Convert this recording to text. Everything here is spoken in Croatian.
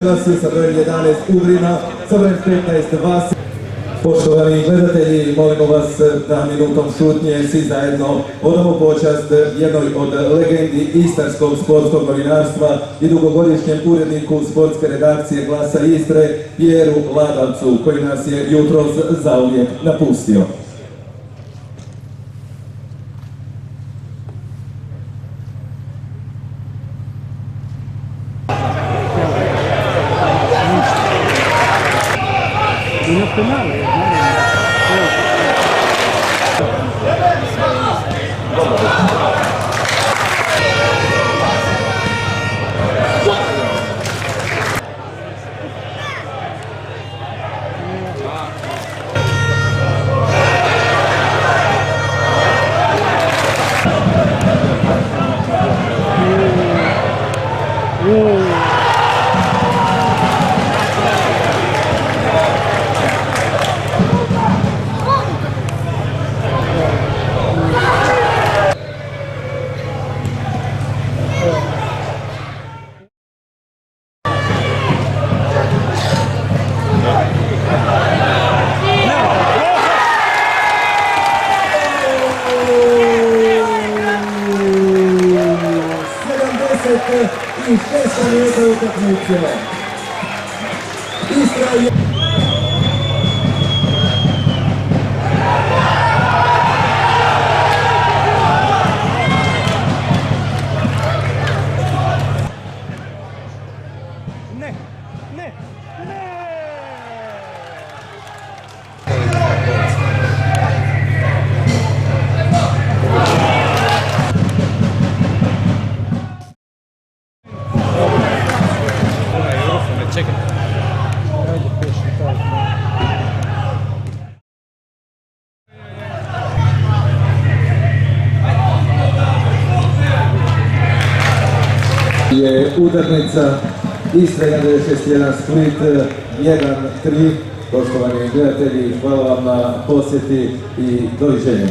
Sa brojem 11 Ugrina, sa brojem 15 Vasi. Poštovani gledatelji, molimo vas da minutom šutnje svi zajedno odamo počast jednoj od legendi istarskog sportskog novinarstva i dugogodišnjem uredniku sportske redakcije Glasa Istre, Pjeru Ladavcu, koji nas je jutros zauvijek napustio. Una penale, i 6 minuta utakmice. Istra je... je utakmica Istra 1.96.1 Split 1.3. Poštovani gledatelji, hvala vam na posjeti i doviđenja.